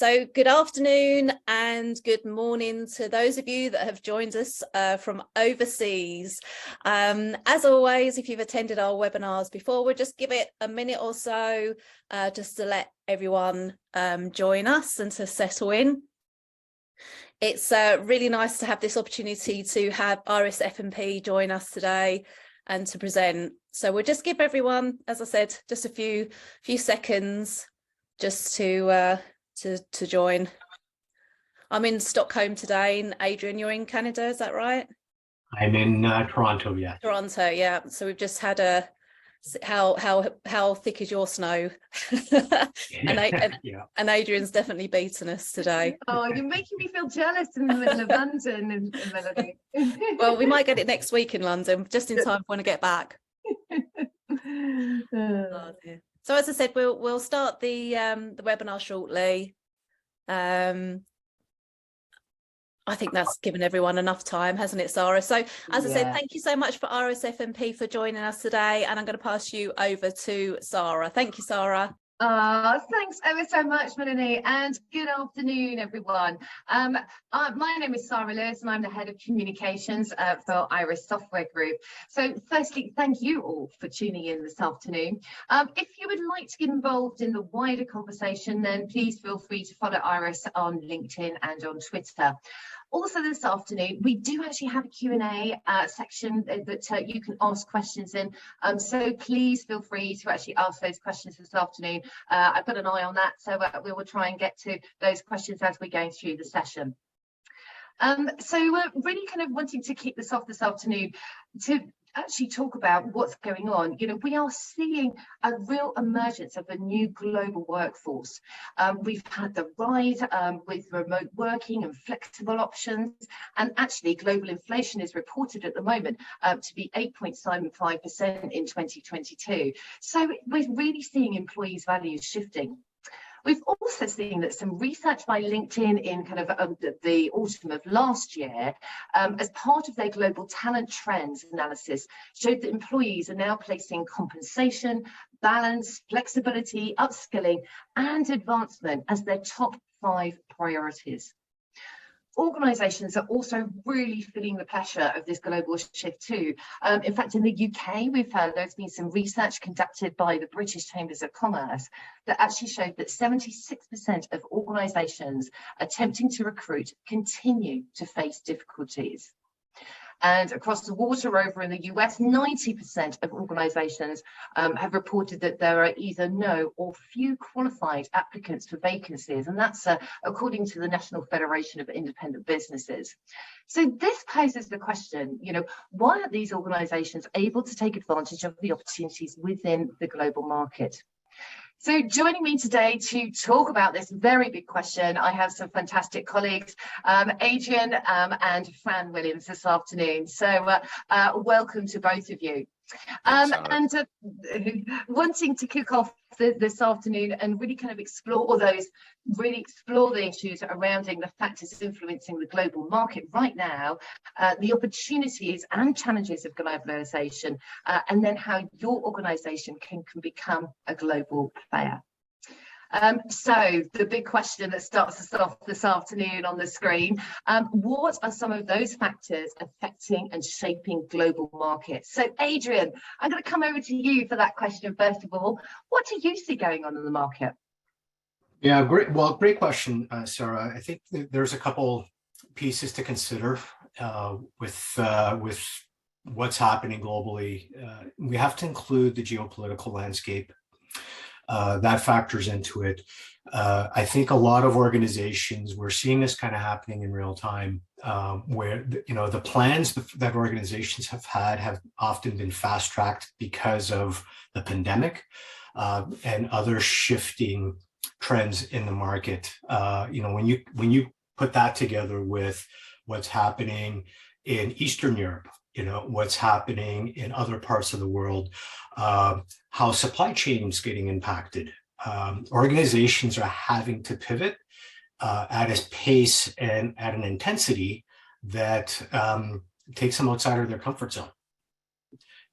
So good afternoon and good morning to those of you that have joined us from overseas. As always, if you've attended our webinars before, we'll just give it a minute or so just to let everyone join us and to settle in. It's really nice to have this opportunity to have Iris F&P join us today and to present. So we'll just give everyone, as I said, just a few seconds just to join. I'm in Stockholm today, and Adrian, you're in Canada, is that right? I'm in Toronto, yeah. Toronto, yeah. So we've just had a how thick is your snow? and Adrian's definitely beaten us today. Oh, you're making me feel jealous in the middle of London, Melody. Well, we might get it next week in London, just in time when I get back. Oh, dear. So as I said, we'll start the webinar shortly. I think that's given everyone enough time, hasn't it, Sarah? So as I said, thank you so much for Iris F&P for joining us today, and I'm going to pass you over to Sarah. Thank you, Sarah. Thanks ever so much, Melanie, and good afternoon, everyone. My name is Sarah Lewis, and I'm the Head of Communications for Iris Software Group. So firstly, thank you all for tuning in this afternoon. If you would like to get involved in the wider conversation, then please feel free to follow Iris on LinkedIn and on Twitter. Also this afternoon, we do actually have a Q&A section that you can ask questions in. So please feel free to actually ask those questions this afternoon. I've got an eye on that, so we will try and get to those questions as we go through the session. So we're really kind of wanting to kick this off this afternoon to actually talk about what's going on. You know, we are seeing a real emergence of a new global workforce. We've had the rise with remote working and flexible options, and actually global inflation is reported at the moment to be 8.75% in 2022. So we're really seeing employees' values shifting. We've also seen that some research by LinkedIn in kind of the autumn of last year, as part of their global talent trends analysis, showed that employees are now placing compensation, balance, flexibility, upskilling, and advancement as their top 5 priorities. Organisations are also really feeling the pressure of this global shift too. In fact, in the UK, we've heard there's been some research conducted by the British Chambers of Commerce that actually showed that 76% of organisations attempting to recruit continue to face difficulties. And across the water over in the US, 90% of organisations have reported that there are either no or few qualified applicants for vacancies. And that's according to the National Federation of Independent Businesses. So this poses the question, you know, why are these organisations able to take advantage of the opportunities within the global market? So joining me today to talk about this very big question, I have some fantastic colleagues, Adrian and Fran Williams this afternoon. So welcome to both of you. Wanting to kick off this afternoon and really kind of explore the issues surrounding the factors influencing the global market right now, the opportunities and challenges of globalisation, and then how your organisation can become a global player. So the big question that starts us off this afternoon on the screen, what are some of those factors affecting and shaping global markets? So Adrian, I'm going to come over to you for that question first of all. What do you see going on in the market? Yeah, great question, Sarah. I think there's a couple pieces to consider with what's happening globally. We have to include the geopolitical landscape. That factors into it. I think a lot of organizations, we're seeing this kind of happening in real time, where the plans that organizations have had have often been fast-tracked because of the pandemic and other shifting trends in the market. When you put that together with what's happening in Eastern Europe, what's happening in other parts of the world, how supply chains getting impacted. Organizations are having to pivot at a pace and at an intensity that takes them outside of their comfort zone.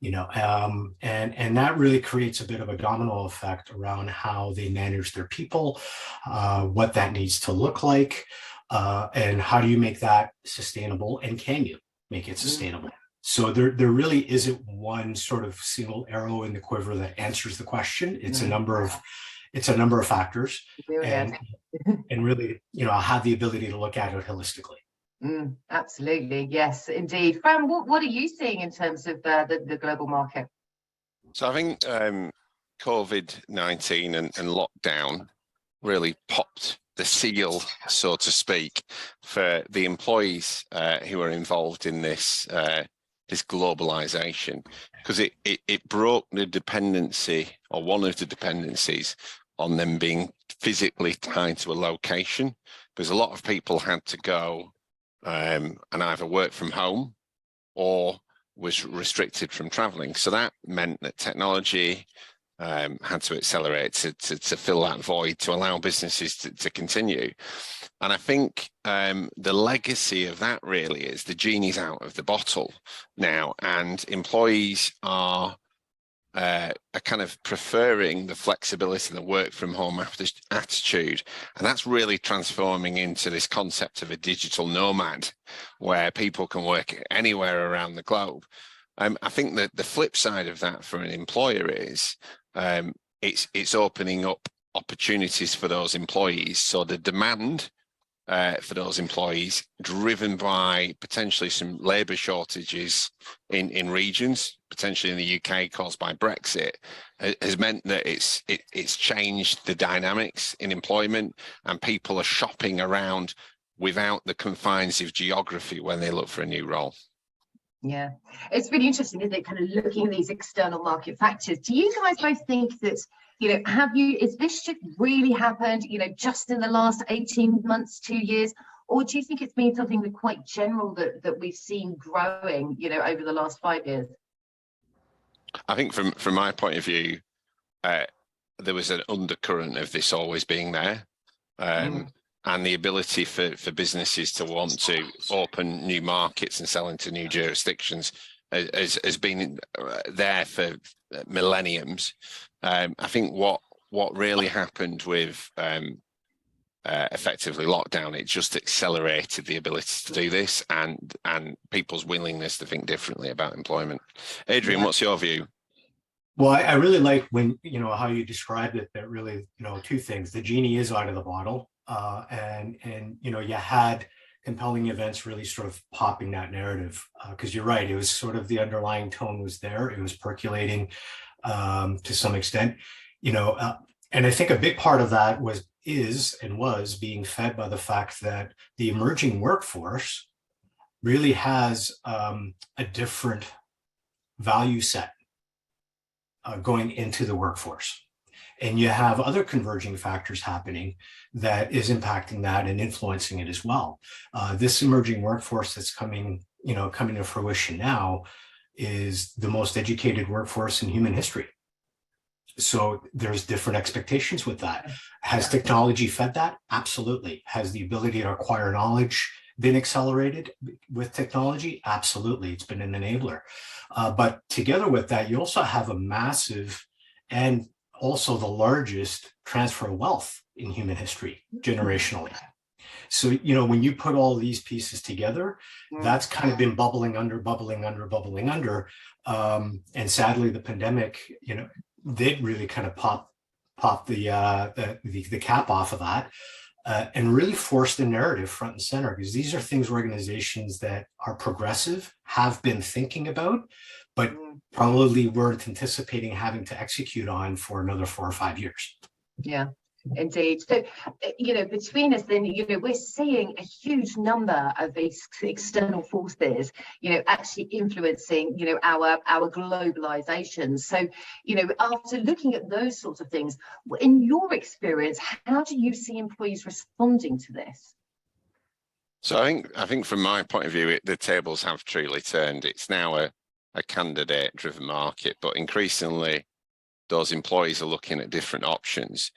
and that really creates a bit of a domino effect around how they manage their people, what that needs to look like, and how do you make that sustainable, and can you make it sustainable? So there really isn't one sort of single arrow in the quiver that answers the question. It's a number of factors, and really, have the ability to look at it holistically. Absolutely, yes, indeed. Fran, what are you seeing in terms of the global market? So I think COVID-19 and lockdown really popped the seal, so to speak, for the employees who are involved in this globalization, because it broke the dependency, or one of the dependencies, on them being physically tied to a location, because a lot of people had to go and either work from home or was restricted from traveling. So that meant that technology had to accelerate to fill that void, to allow businesses to continue. And I think the legacy of that really is the genie's out of the bottle now, and employees are kind of preferring the flexibility and the work from home attitude. And that's really transforming into this concept of a digital nomad, where people can work anywhere around the globe. I think that the flip side of that for an employer is it's opening up opportunities for those employees. So the demand for those employees, driven by potentially some labour shortages in regions, potentially in the UK caused by Brexit, has meant that it's changed the dynamics in employment, and people are shopping around without the confines of geography when they look for a new role. Yeah, it's really interesting, isn't it? Kind of looking at these external market factors. Do you guys both think that, is this shift really happened, just in the last 18 months, 2 years? Or do you think it's been something that quite general that we've seen growing, over the last 5 years? I think from my point of view, there was an undercurrent of this always being there. And the ability for businesses to want to open new markets and sell into new jurisdictions has been there for millenniums. I think what really happened with effectively lockdown, it just accelerated the ability to do this, and people's willingness to think differently about employment. Adrian, what's your view? Well, I really like when, how you described it, that really, two things. The genie is out of the bottle. And you had compelling events really sort of popping that narrative, because you're right, it was sort of the underlying tone was there, it was percolating to some extent, and I think a big part of that was being fed by the fact that the emerging workforce really has a different value set going into the workforce. And you have other converging factors happening that is impacting that and influencing it as well. This emerging workforce that's coming to fruition now is the most educated workforce in human history. So there's different expectations with that. Has technology fed that? Absolutely. Has the ability to acquire knowledge been accelerated with technology? Absolutely. It's been an enabler. But together with that, you also have a massive and also the largest transfer of wealth in human history generationally. So, when you put all these pieces together, that's kind of been bubbling under. And sadly, the pandemic, did really kind of pop the cap off of that and really force the narrative front and center, because these are things organizations that are progressive have been thinking about, but probably weren't anticipating having to execute on for another 4 or 5 years. Yeah, indeed. So, between us then, we're seeing a huge number of these external forces, actually influencing, our globalization. So, after looking at those sorts of things, in your experience, how do you see employees responding to this? So I think from my point of view, the tables have truly turned. It's now a candidate-driven market, but increasingly those employees are looking at different options.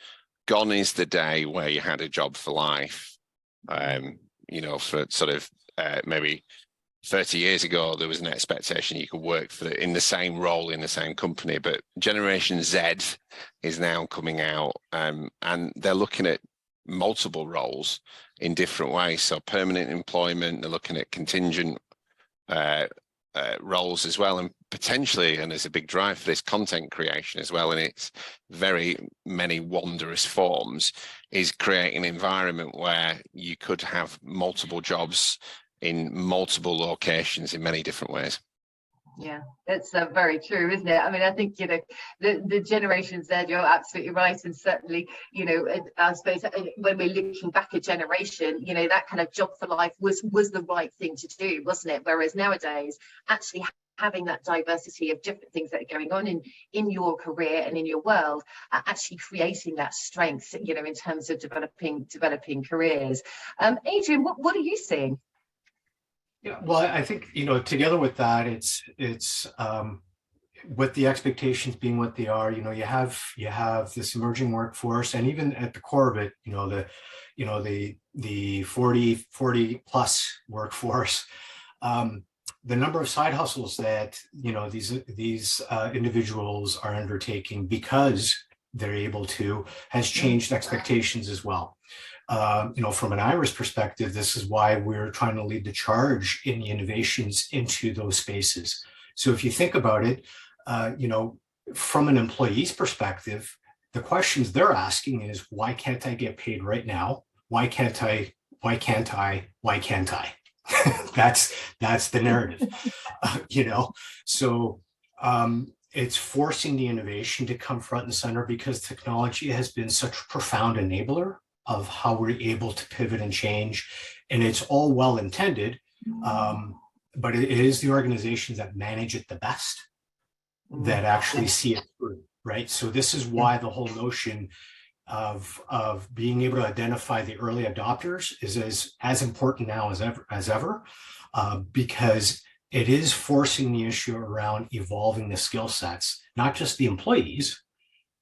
Gone is the day where you had a job for life, for sort of maybe 30 years ago, there was an expectation you could work in the same role in the same company, but Generation Z is now coming out, and they're looking at multiple roles in different ways. So permanent employment, they're looking at contingent roles as well, and potentially, and there's a big drive for this, content creation as well, in its very many wondrous forms, is creating an environment where you could have multiple jobs in multiple locations in many different ways. Yeah, it's very true, isn't it? I mean, I think, the Generation Z, you're absolutely right. And certainly, I suppose when we're looking back a generation, that kind of job for life was the right thing to do, wasn't it? Whereas nowadays, actually having that diversity of different things that are going on in your career and in your world, actually creating that strength, in terms of developing careers. Adrian, what are you seeing? Yeah, well, I think, together with that, it's with the expectations being what they are, you have this emerging workforce, and even at the core of it, the 40 plus workforce, the number of side hustles that, these individuals are undertaking because they're able to, has changed expectations as well. From an IRIS perspective, this is why we're trying to lead the charge in the innovations into those spaces. So if you think about it, from an employee's perspective, the questions they're asking is, why can't I get paid right now? Why can't I? Why can't I? Why can't I? that's the narrative, So it's forcing the innovation to come front and center, because technology has been such a profound enabler of how we're able to pivot and change. And it's all well intended, but it is the organizations that manage it the best that actually see it through, right? So this is why the whole notion of being able to identify the early adopters is as important now as ever, because it is forcing the issue around evolving the skill sets, not just the employees,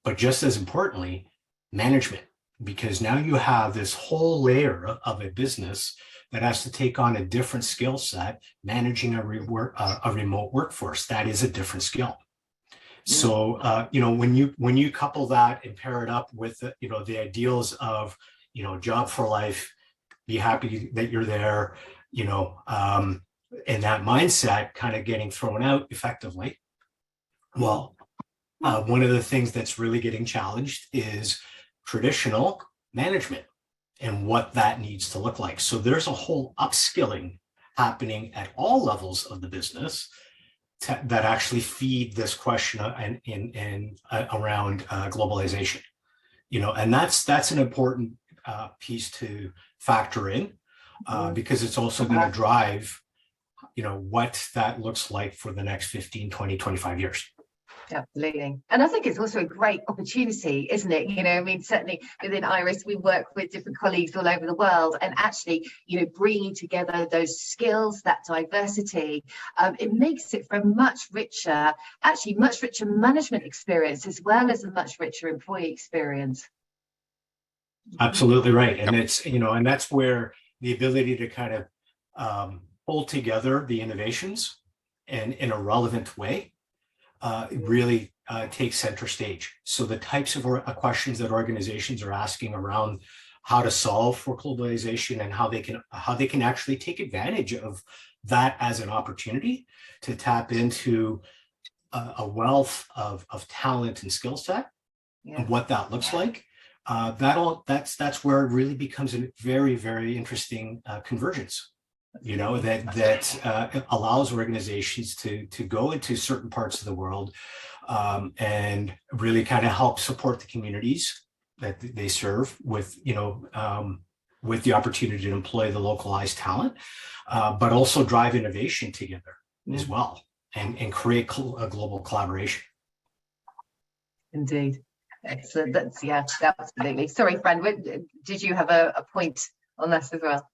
but just as importantly, management. Because now you have this whole layer of a business that has to take on a different skill set. Managing a remote workforce, that is a different skill. So when you couple that and pair it up with the ideals of job for life, be happy that you're there, and that mindset kind of getting thrown out effectively. Well, one of the things that's really getting challenged is traditional management and what that needs to look like. So there's a whole upskilling happening at all levels of the business that actually feed this question around globalization, and that's an important piece to factor in, because it's also going to drive, what that looks like for the next 15, 20, 25 years. Absolutely. And I think it's also a great opportunity, isn't it? I mean, certainly within IRIS, we work with different colleagues all over the world, and actually, bringing together those skills, that diversity, it makes it for a much richer management experience, as well as a much richer employee experience. Absolutely right. And it's, and that's where the ability to kind of pull together the innovations and in a relevant way really takes center stage. So the types of questions that organizations are asking around how to solve for globalization and how they can actually take advantage of that as an opportunity to tap into a wealth of talent and skill set, and what that looks like. That's where it really becomes a very, very interesting convergence. That allows organizations to go into certain parts of the world and really kind of help support the communities that they serve with the opportunity to employ the localized talent, but also drive innovation together as well, and create a global collaboration. Indeed. Excellent. That's absolutely. Sorry, Fran, did you have a point on this as well?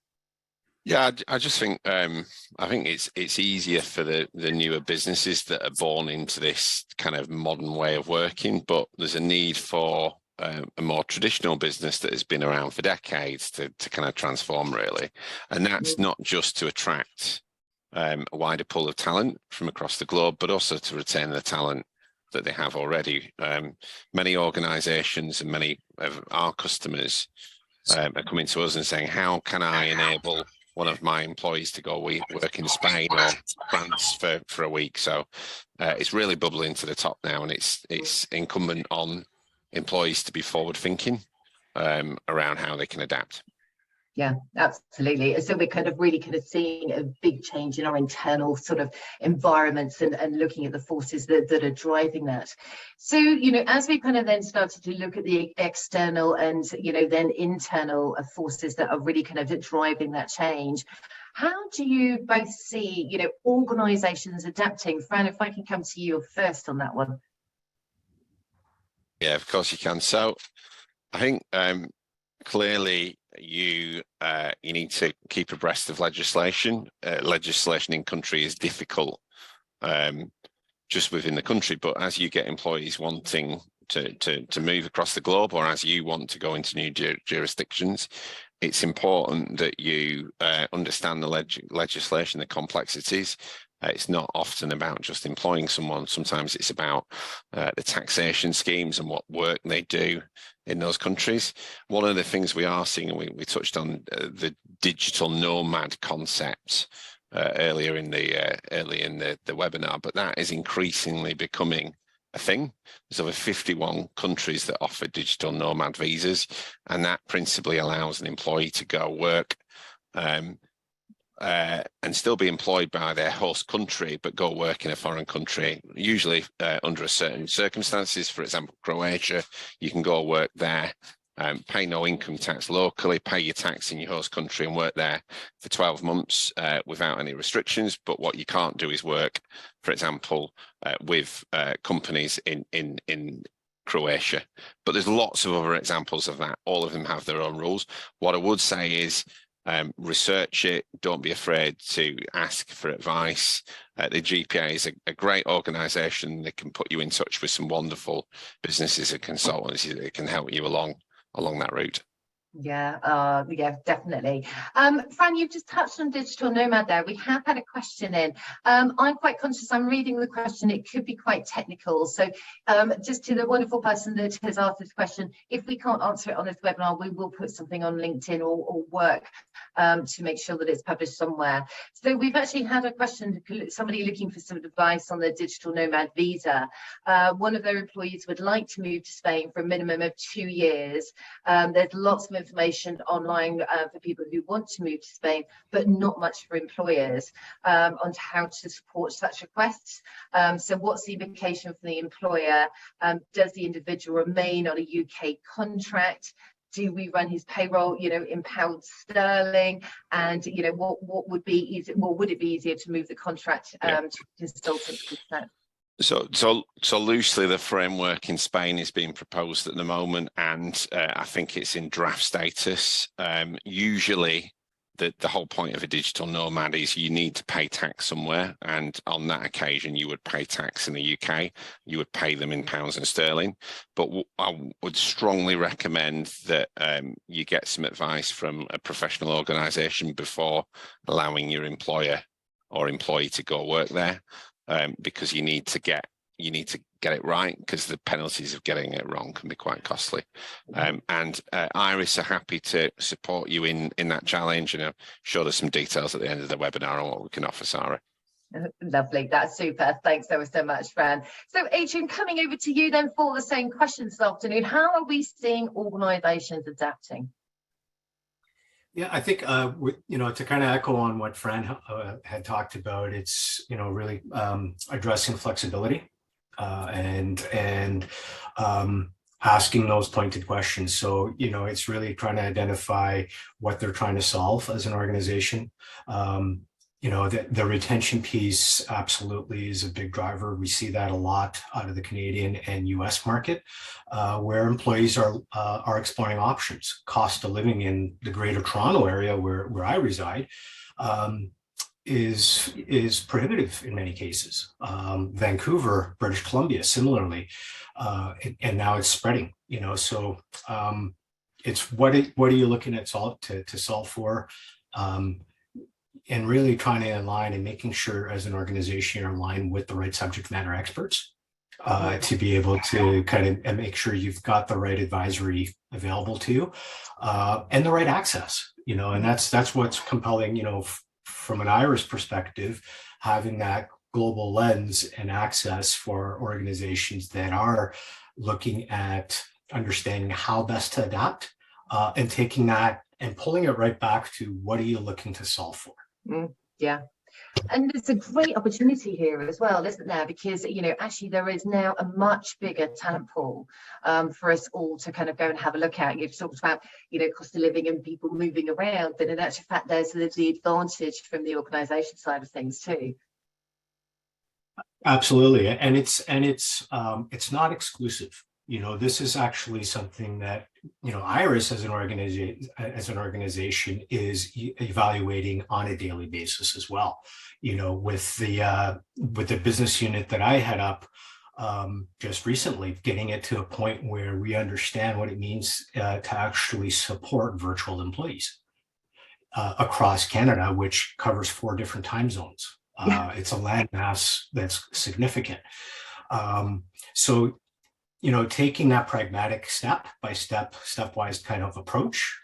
Yeah, I just think I think it's easier for the newer businesses that are born into this kind of modern way of working, but there's a need for a more traditional business that has been around for decades to kind of transform, really. And that's not just to attract a wider pool of talent from across the globe, but also to retain the talent that they have already. Many organisations and many of our customers are coming to us and saying, how can I enable one of my employees to go work in Spain or France for a week? So it's really bubbling to the top now, and it's incumbent on employees to be forward thinking around how they can adapt. Yeah, absolutely. So we're kind of really kind of seeing a big change in our internal sort of environments and looking at the forces that are driving that. So, you know, as we kind of then started to look at the external and, you know, then internal forces that are really kind of driving that change, how do you both see, you know, organisations adapting? Fran, if I can come to you first on that one. Yeah, of course you can. So I think clearly you need to keep abreast of legislation. Legislation in country is difficult just within the country, but as you get employees wanting to move across the globe, or as you want to go into new jurisdictions, it's important that you understand the legislation, the complexities. It's not often about just employing someone. Sometimes it's about the taxation schemes and what work they do in those countries. One of the things we are seeing, and we touched on the digital nomad concept earlier in the webinar, but that is increasingly becoming a thing. There's over 51 countries that offer digital nomad visas, and that principally allows an employee to go work and still be employed by their host country, but go work in a foreign country, usually under a certain circumstances. For example, Croatia, you can go work there, pay no income tax locally, pay your tax in your host country and work there for 12 months without any restrictions. But what you can't do is work, for example, with companies in Croatia. But there's lots of other examples of that. All of them have their own rules. What I would say is, research it. Don't be afraid to ask for advice. The GPA is a great organisation. They can put you in touch with some wonderful businesses and consultancies that can help you along that route. Yeah, yeah, definitely. Fran, you've just touched on digital nomad there. We have had a question in. I'm quite conscious, I'm reading the question, it could be quite technical. So just to the wonderful person that has asked this question, if we can't answer it on this webinar, we will put something on LinkedIn or work to make sure that it's published somewhere. So we've actually had a question, somebody looking for some advice on the digital nomad visa. One of their employees would like to move to Spain for a minimum of 2 years. There's lots of information online for people who want to move to Spain, but not much for employers on how to support such requests. So what's the implication for the employer? Does the individual remain on a UK contract? Do we run his payroll, you know, in pounds sterling? And, you know, what would be easy? Well, would it be easier to move the contract to consultant? So loosely, the framework in Spain is being proposed at the moment, and I think it's in draft status. Usually, the whole point of a digital nomad is you need to pay tax somewhere, and on that occasion, you would pay tax in the UK. You would pay them in pounds and sterling. But I would strongly recommend that you get some advice from a professional organisation before allowing your employer or employee to go work there. Because you need to get it right, because the penalties of getting it wrong can be quite costly. And Iris are happy to support you in that challenge, and show us some details at the end of the webinar on what we can offer, Sarah. Lovely, that's super. Thanks so much, Fran. So Adrian, coming over to you then for the same question this afternoon. How are we seeing organisations adapting? Yeah, I think, you know, to kind of echo on what Fran had talked about, it's, you know, really addressing flexibility and asking those pointed questions. So, you know, it's really trying to identify what they're trying to solve as an organization. You know, the retention piece absolutely is a big driver. We see that a lot out of the Canadian and US market, where employees are exploring options. Cost of living in the Greater Toronto area where I reside is prohibitive in many cases. Vancouver, British Columbia, similarly, and now it's spreading. You know, so it's what are you looking at to solve for? really trying to align and making sure as an organization you're aligned with the right subject matter experts to be able to kind of make sure you've got the right advisory available to you and the right access, and that's what's compelling, from an IRIS perspective, having that global lens and access for organizations that are looking at understanding how best to adapt and taking that and pulling it right back to what are you looking to solve for? Yeah. And there's a great opportunity here as well, isn't there? Because, actually there is now a much bigger talent pool for us all to kind of go and have a look at. You've talked about, cost of living and people moving around, but in actual fact, there's the advantage from the organisation side of things too. Absolutely, and it's not exclusive. This is actually something that IRIS as an organization is evaluating on a daily basis as well. With the business unit that I head up just recently, getting it to a point where we understand what it means to actually support virtual employees across Canada, which covers 4 different time zones. It's a landmass that's significant. So, taking that pragmatic stepwise kind of approach,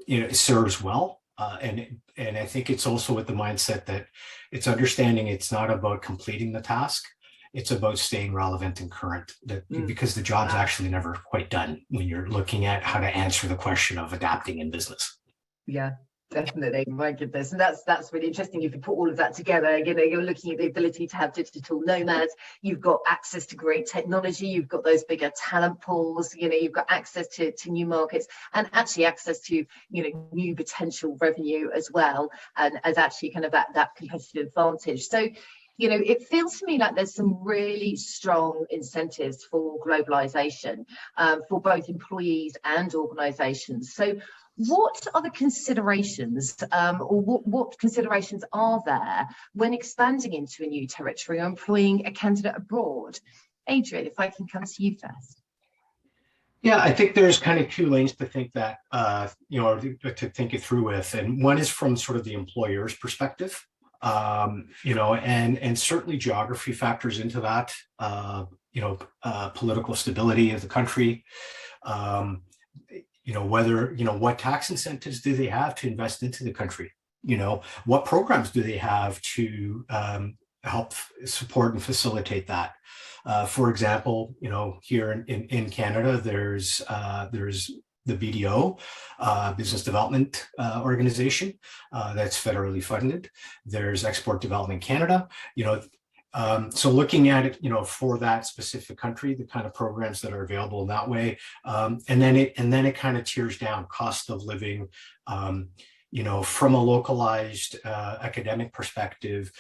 it serves well. And I think it's also with the mindset that it's understanding it's not about completing the task. It's about staying relevant and current, because the job's actually never quite done when you're looking at how to answer the question of adapting in business. Yeah. Definitely, my goodness, and that's really interesting. If you put all of that together, you're looking at the ability to have digital nomads. You've got access to great technology. You've got those bigger talent pools. You've got access to new markets, and actually access to new potential revenue as well, and as actually kind of that competitive advantage. So, it feels to me like there's some really strong incentives for globalization for both employees and organizations. So what are the considerations or what considerations are there when expanding into a new territory or employing a candidate abroad? Adrian, if I can come to you first. Yeah, I think there's kind of 2 lanes to think that, to think it through with. And one is from sort of the employer's perspective, and certainly geography factors into that, political stability of the country, what tax incentives do they have to invest into the country? What programs do they have to help support and facilitate that? For example, here in Canada, there's the BDO, Business Development Organization, that's federally funded. There's Export Development Canada. So looking at it, for that specific country, the kind of programs that are available in that way, and then it kind of tiers down cost of living, from a localized academic perspective.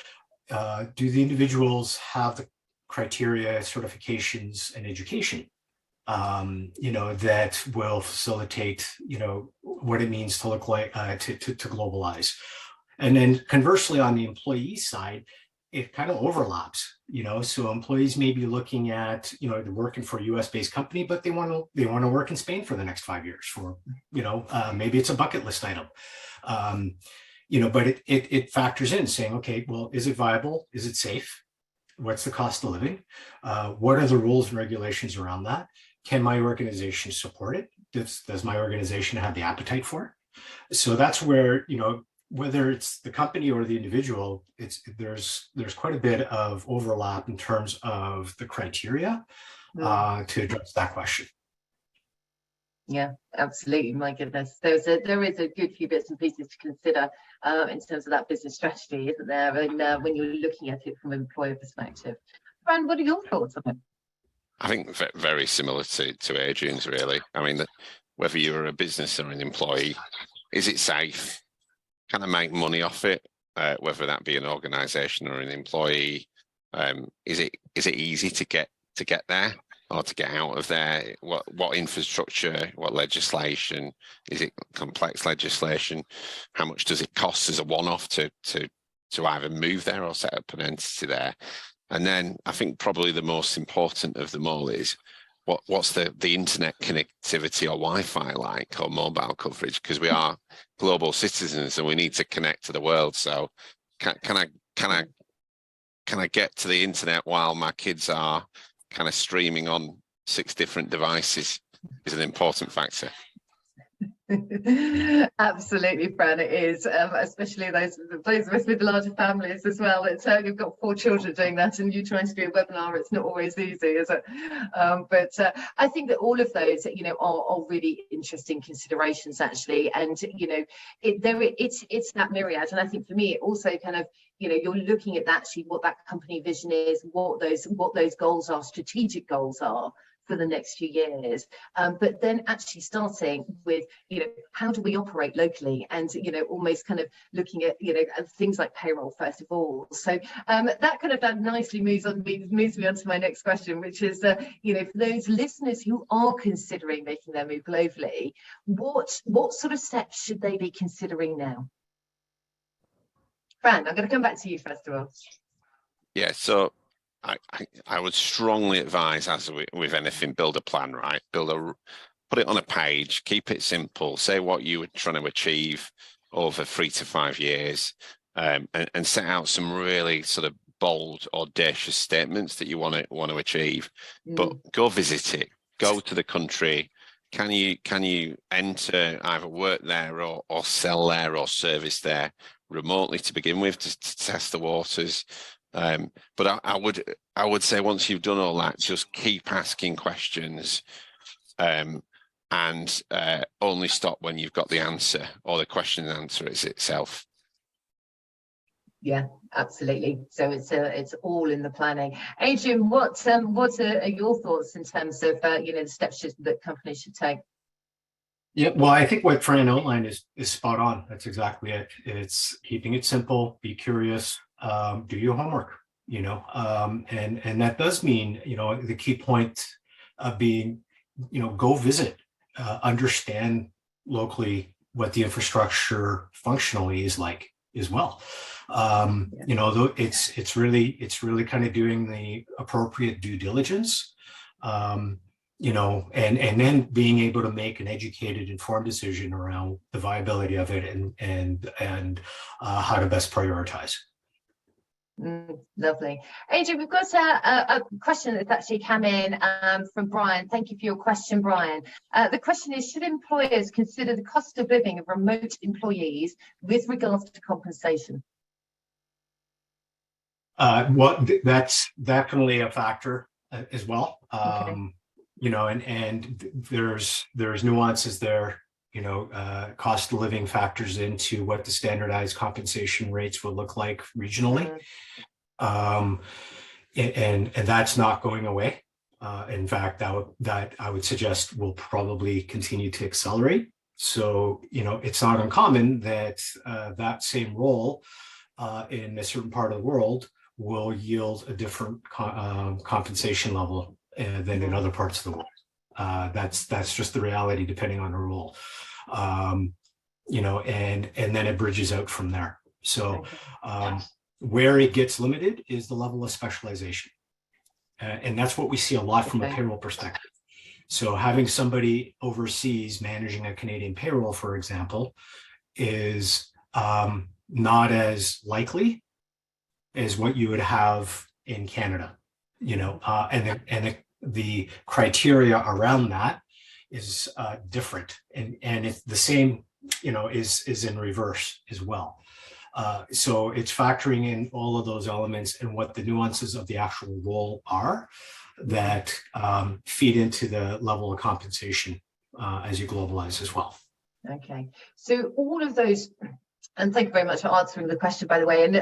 Do the individuals have the criteria, certifications, and education, that will facilitate, what it means to look like to globalize? And then conversely, on the employee side, it kind of overlaps, so employees may be looking at, they're working for a US based company, but they want to work in Spain for the next 5 years for, maybe it's a bucket list item, but it factors in saying, okay, well, is it viable? Is it safe? What's the cost of living? What are the rules and regulations around that? Can my organization support it? Does my organization have the appetite for it? So that's where, whether it's the company or the individual, there's quite a bit of overlap in terms of the criteria to address that question. Yeah, absolutely. My goodness, there is a good few bits and pieces to consider in terms of that business strategy, isn't there? And when you're looking at it from an employer perspective, Fran, what are your thoughts on it? I think very similar to Adrian's, really. I mean, whether you're a business or an employee, is it safe? Can I make money off it? Whether that be an organisation or an employee, is it easy to get there or to get out of there? What infrastructure? What legislation? Is it complex legislation? How much does it cost as a one-off to either move there or set up an entity there? And then I think probably the most important of them all is, what's the internet connectivity or Wi-Fi like, or mobile coverage, because we are global citizens and we need to connect to the world. So can I get to the internet while my kids are kind of streaming on 6 different devices is an important factor. Absolutely, Fran, it is, especially those of us with larger families as well. It's you've got 4 children doing that, and you trying to do a webinar. It's not always easy, is it? But I think that all of those, are really interesting considerations, actually. And it's that myriad. And I think for me, it also kind of, you're looking at actually what that company vision is, what those goals are, strategic goals are for the next few years, but then actually starting with, how do we operate locally, and almost kind of looking at things like payroll first of all. So that kind of nicely moves me on to my next question, which is for those listeners who are considering making their move globally, what sort of steps should they be considering now? Fran, I'm going to come back to you first of all. Yeah, so I would strongly advise, as with anything, build a plan, right? Put it on a page, keep it simple, say what you were trying to achieve over 3 to 5 years, and set out some really sort of bold, audacious statements that you want to achieve. But go visit it, go to the country. Can you enter, either work there or sell there or service there remotely to begin with, to test the waters? But I would say, once you've done all that, just keep asking questions, and only stop when you've got the answer, or the question and answer is itself. Yeah, absolutely. So it's all in the planning. Adrian, what are your thoughts in terms of the steps that companies should take? Yeah, well, I think what Fran outlined is spot on. That's exactly it. It's keeping it simple, be curious, do your homework, and that does mean, the key point being, go visit, understand locally what the infrastructure functionally is like as well. It's really kind of doing the appropriate due diligence, and then being able to make an educated, informed decision around the viability of it and how to best prioritize. Lovely. Adrian, we've got a question that's actually come in from Brian. Thank you for your question, Brian. The question is, should employers consider the cost of living of remote employees with regards to compensation? Well, that's definitely a factor as well. Okay. And there's nuances there. Cost of living factors into what the standardized compensation rates will look like regionally. And that's not going away. In fact, that I would suggest will probably continue to accelerate. So, it's not uncommon that that same role in a certain part of the world will yield a different compensation level than in other parts of the world. That's just the reality, depending on the role. And then it bridges out from there. So where it gets limited is the level of specialization. And that's what we see a lot from a payroll perspective. So having somebody overseas managing a Canadian payroll, for example, is not as likely as what you would have in Canada, and the criteria around that is different, and it's the same, is in reverse as well. So it's factoring in all of those elements and what the nuances of the actual role are that feed into the level of compensation as you globalize as well. Okay, so all of those. And thank you very much for answering the question, by the way. And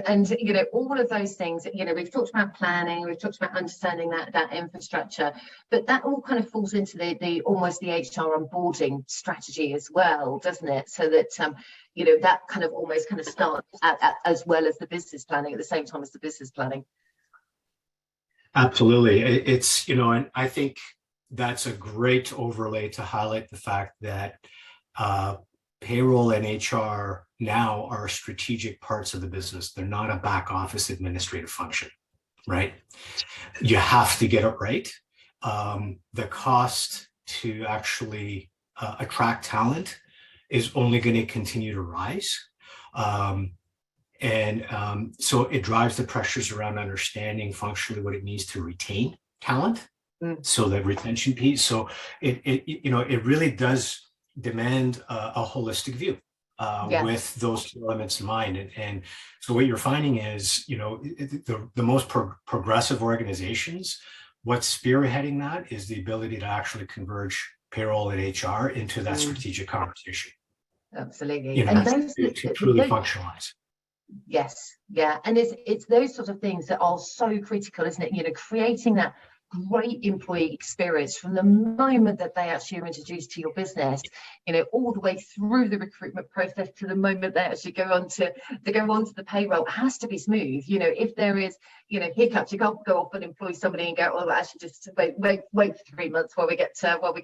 all of those things, we've talked about planning, we've talked about understanding that infrastructure, but that all kind of falls into the almost the HR onboarding strategy as well, doesn't it? So that that kind of almost kind of starts as well as the business planning at the same time as the business planning. Absolutely, it's and I think that's a great overlay to highlight the fact that payroll and HR now are strategic parts of the business. They're not a back office administrative function, right? You have to get it right. the cost to actually attract talent is only going to continue to rise. So it drives the pressures around understanding functionally what it means to retain talent. So that retention piece. So it really does demand a holistic view with those two elements in mind. And so what you're finding is, the most progressive organizations, what's spearheading that is the ability to actually converge payroll and HR into that strategic conversation. Absolutely. And those to truly functionalize. Yes. Yeah. And it's those sort of things that are so critical, isn't it? Creating that great employee experience from the moment that they actually are introduced to your business, all the way through the recruitment process to the moment they actually go onto the payroll. It has to be smooth. If there is, hiccups, you can't go off and employ somebody and go, oh, actually just wait for 3 months while we get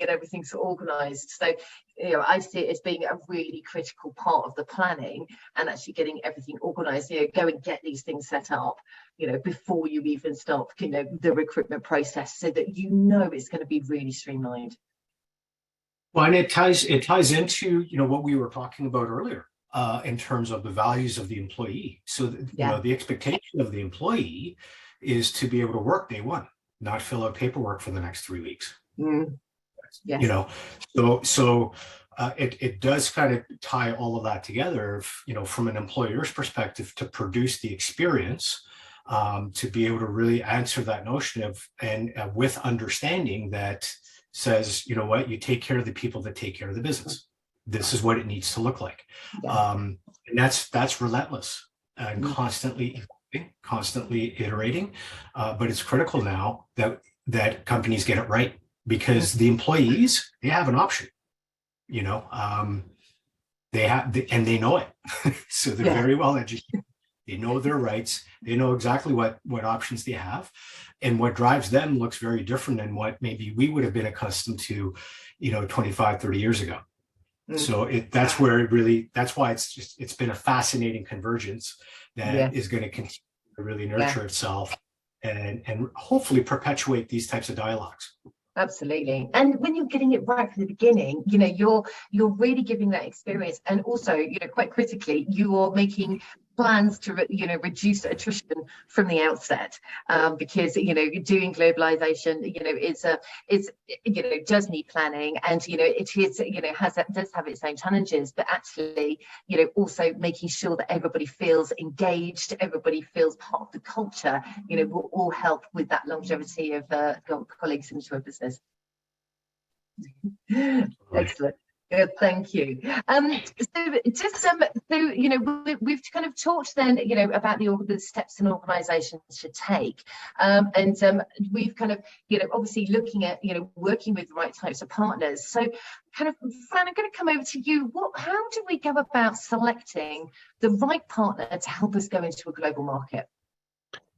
everything sort of organized. So I see it as being a really critical part of the planning and actually getting everything organized. Go and get these things set up, before you even start, the recruitment process, so that it's going to be really streamlined. Well, and it ties into what we were talking about earlier in terms of the values of the employee. So the expectation of the employee is to be able to work day one, not fill out paperwork for the next 3 weeks. Yes. So it does kind of tie all of that together, from an employer's perspective, to produce the experience, to be able to really answer that notion of, and with understanding that says, you take care of the people that take care of the business. This is what it needs to look like. And that's relentless and constantly evolving, constantly iterating. But it's critical now that companies get it right, because the employees, they have an option, they know it. So they're very well educated. They know their rights. They know exactly what options they have, and what drives them looks very different than what maybe we would have been accustomed to, 25, 30 years ago. So that's why it's been a fascinating convergence that is going to continue to really nurture itself and hopefully perpetuate these types of dialogues. Absolutely. And when you're getting it right from the beginning, you're really giving that experience. And also, quite critically, you are making plans to reduce attrition from the outset, because doing globalization does need planning, and it is does have its own challenges, but actually also making sure that everybody feels engaged, everybody feels part of the culture, will all help with that longevity of colleagues into a business. Excellent. Good, thank you. We've kind of talked then, about the steps an organisation should take, and we've kind of, obviously looking at, working with the right types of partners. So, kind of, Fran, I'm going to come over to you. How do we go about selecting the right partner to help us go into a global market?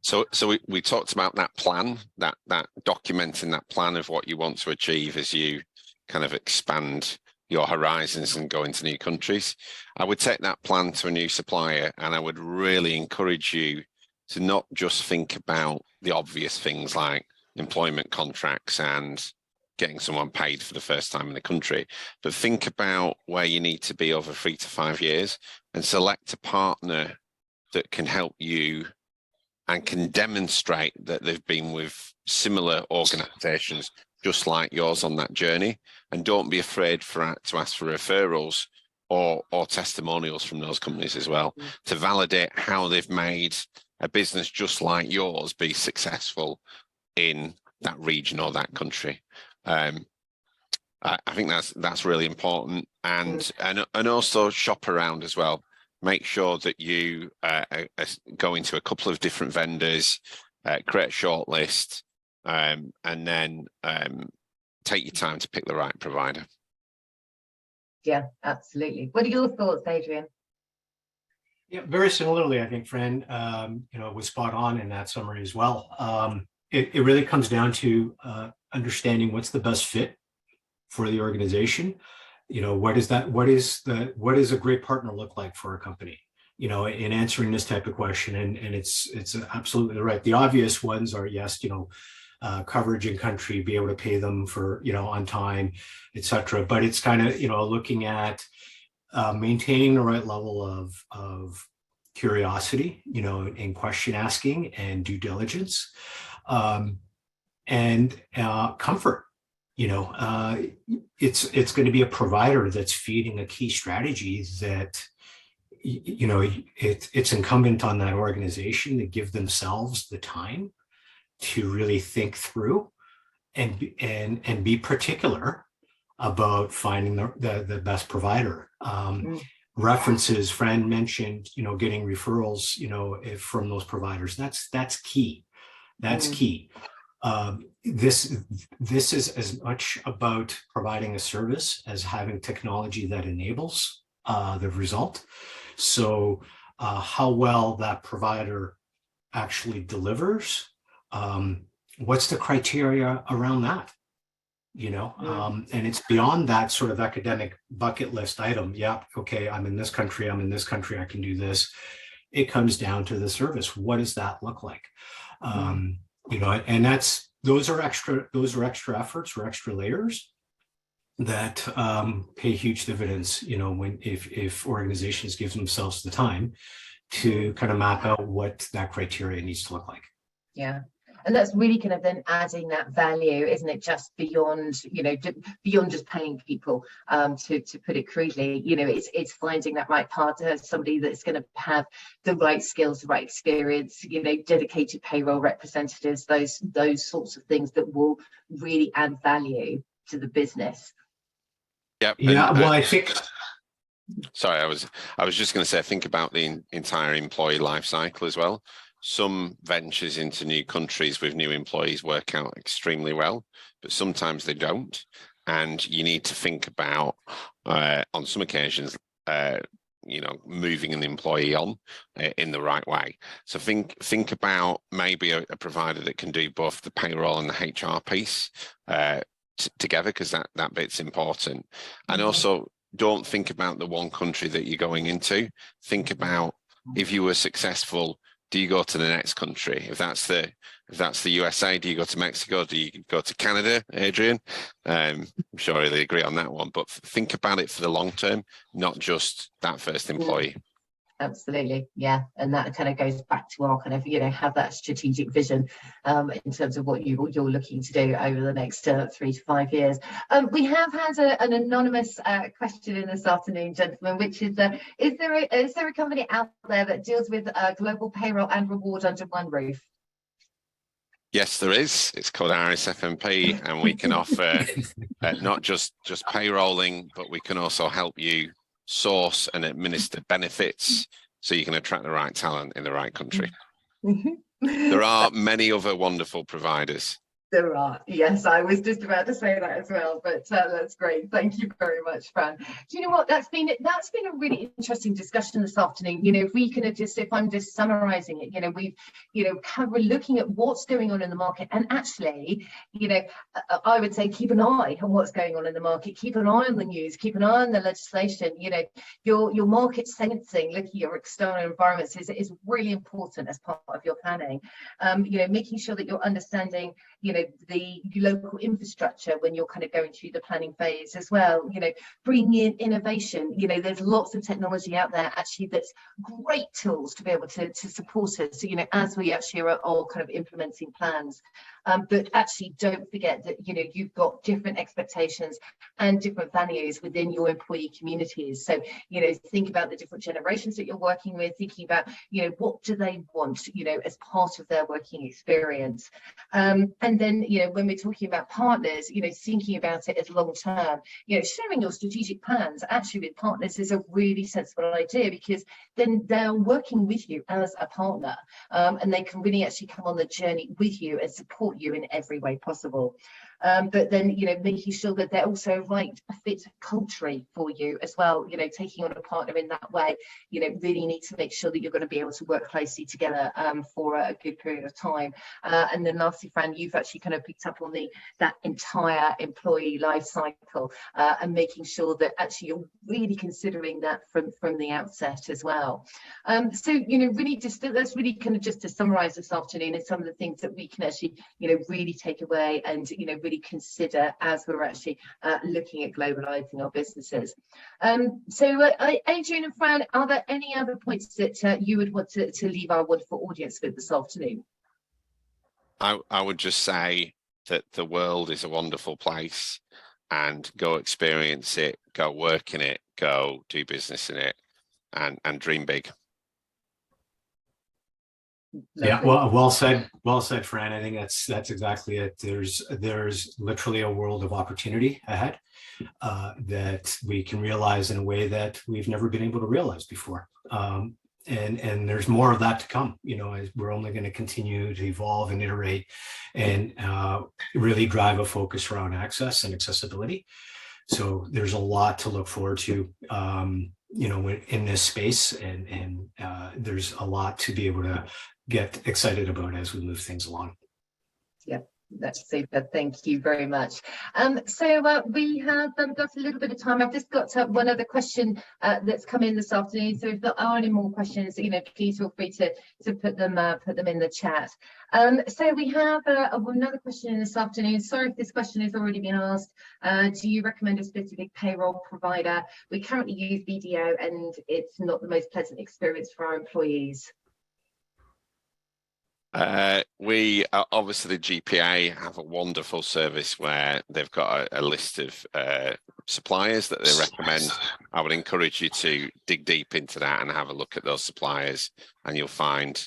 So we talked about that plan, that documenting that plan of what you want to achieve as you kind of expand your horizons and go into new countries. I would take that plan to a new supplier, and I would really encourage you to not just think about the obvious things like employment contracts and getting someone paid for the first time in the country, but think about where you need to be over 3 to 5 years and select a partner that can help you and can demonstrate that they've been with similar organizations just like yours on that journey. And don't be afraid to ask for referrals or testimonials from those companies as well, to validate how they've made a business just like yours be successful in that region or that country. I think that's really important, and also shop around as well. Make sure that you go into a couple of different vendors, create a short list, and then take your time to pick the right provider. Yeah, absolutely. What are your thoughts, Adrian? Yeah, very similarly, I think Fran, was spot on in that summary as well. It really comes down to understanding what's the best fit for the organization. What does a great partner look like for a company? In answering this type of question, and it's absolutely right. The obvious ones are, yes, coverage in country, be able to pay them for, on time, etc. But it's kind of, looking at maintaining the right level of curiosity, in question asking and due diligence, and comfort. It's going to be a provider that's feeding a key strategy that, it's incumbent on that organization to give themselves the time to really think through and be particular about finding the best provider. References, Fran mentioned, getting referrals, from those providers. That's key. That's key. This is as much about providing a service as having technology that enables the result. So how well that provider actually delivers, what's the criteria around that? And it's beyond that sort of academic bucket list item. Yeah, okay, I'm in this country, I can do this. It comes down to the service. What does that look like? And those are extra efforts or extra layers that pay huge dividends, if organizations give themselves the time to kind of map out what that criteria needs to look like. Yeah. And that's really kind of then adding that value, isn't it? Just beyond, beyond just paying people, to put it crudely, it's finding that right partner, somebody that's going to have the right skills, the right experience, dedicated payroll representatives, those sorts of things that will really add value to the business. Yeah. Well, I think. Sorry, I was just going to say, think about the entire employee life cycle as well. Some ventures into new countries with new employees work out extremely well, but sometimes they don't. And you need to think about, on some occasions, moving an employee on in the right way. So think about maybe a provider that can do both the payroll and the HR piece together, because that bit's important. And also, don't think about the one country that you're going into. Think about, if you were successful, do you go to the next country? If that's the USA, do you go to Mexico? Do you go to Canada, Adrian? I'm sure you'll agree on that one. But think about it for the long term, not just that first employee. Absolutely, yeah, and that kind of goes back to our kind of have that strategic vision in terms of what you're looking to do over the next 3 to 5 years. We have had an anonymous question in this afternoon, gentlemen, which is there a company out there that deals with global payroll and reward under one roof? Yes, there is. It's called Iris FMP, and we can offer not just payrolling, but we can also help you source and administer benefits so you can attract the right talent in the right country. There are many other wonderful providers. There are, yes, I was just about to say that as well, but that's great. Thank you very much, Fran. Do you know what, that's been a really interesting discussion this afternoon. If we can if I'm just summarizing it, we've we're looking at what's going on in the market, and actually, I would say keep an eye on what's going on in the market, keep an eye on the news, keep an eye on the legislation. Your market sensing, looking at your external environments is really important as part of your planning. Making sure that you're understanding the local infrastructure when you're kind of going through the planning phase as well. Bringing in innovation. There's lots of technology out there actually that's great tools to be able to support us, as we actually are all kind of implementing plans. But actually don't forget that you've got different expectations and different values within your employee communities. So think about the different generations that you're working with, thinking about what do they want as part of their working experience. And then when we're talking about partners, thinking about it as long term, sharing your strategic plans actually with partners is a really sensible idea, because then they're working with you as a partner, and they can really actually come on the journey with you and support you in every way possible. but then, you know, making sure that they're also right a fit culturally for you as well. You know, taking on a partner in that way, you know, really need to make sure that you're going to be able to work closely together for a good period of time. And then lastly, Fran, you've actually kind of picked up on that entire employee life cycle and making sure that actually you're really considering that from the outset as well. So, you know, really just that's really kind of just to summarize this afternoon and some of the things that we can actually, you know, really take away and, you know, really consider as we're actually looking at globalizing our businesses. So Adrian and Fran, are there any other points that you would want to leave our wonderful audience with this afternoon? I would just say that the world is a wonderful place, and go experience it, go work in it, go do business in it, and dream big. Yeah, well said, Fran. I think that's exactly it. There's literally a world of opportunity ahead that we can realize in a way that we've never been able to realize before. And there's more of that to come. You know, as we're only going to continue to evolve and iterate and really drive a focus around access and accessibility. So there's a lot to look forward to, you know, in this space, and there's a lot to be able to get excited about as we move things along. Yeah, that's super. Thank you very much. So we have got a little bit of time. I've just got one other question that's come in this afternoon. So if there are any more questions, you know, please feel free to put them in the chat. So we have another question this afternoon. Sorry if this question has already been asked. Do you recommend a specific payroll provider? We currently use BDO, and it's not the most pleasant experience for our employees. We obviously, the GPA have a wonderful service where they've got a list of suppliers that they recommend. I would encourage you to dig deep into that and have a look at those suppliers, and you'll find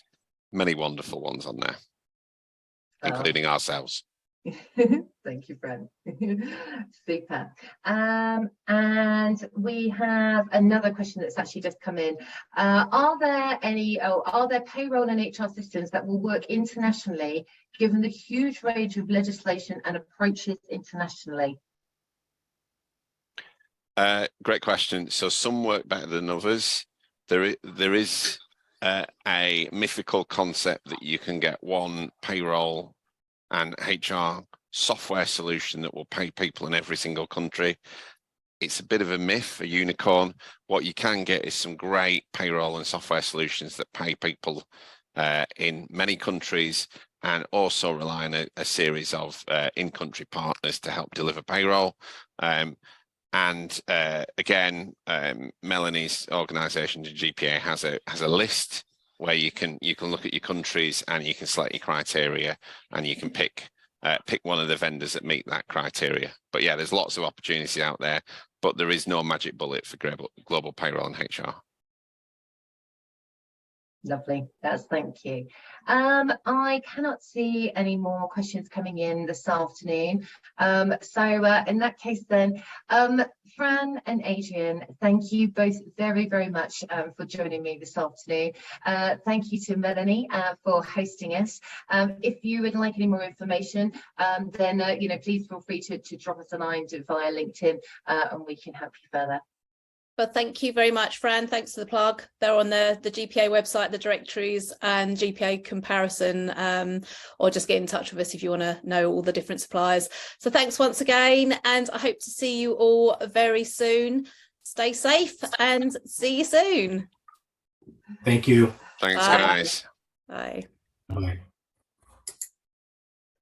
many wonderful ones on there, including ourselves. Thank you, Fran. Super. And we have another question that's actually just come in. Are there payroll and HR systems that will work internationally, given the huge range of legislation and approaches internationally? Great question. So some work better than others. There is a mythical concept that you can get one payroll and HR software solution that will pay people in every single country. It's a bit of a myth, a unicorn. What you can get is some great payroll and software solutions that pay people in many countries, and also rely on a series of in-country partners to help deliver payroll. Again, Melanie's organisation, the GPA, has a list where you can look at your countries and you can select your criteria, and you can pick one of the vendors that meet that criteria. But yeah, there's lots of opportunity out there, but there is no magic bullet for global payroll and HR. Lovely. Thank you. I cannot see any more questions coming in this afternoon. So in that case then, Fran and Adrian, thank you both very, very much for joining me this afternoon. Thank you to Melanie for hosting us. If you would like any more information, then you know, please feel free to drop us a line via LinkedIn, and we can help you further. But thank you very much, Fran. Thanks for the plug. They're on the GPA website, the directories and GPA comparison, or just get in touch with us if you want to know all the different suppliers. So thanks once again, and I hope to see you all very soon. Stay safe and see you soon. Thank you. Thanks, Bye. guys. Bye. Bye.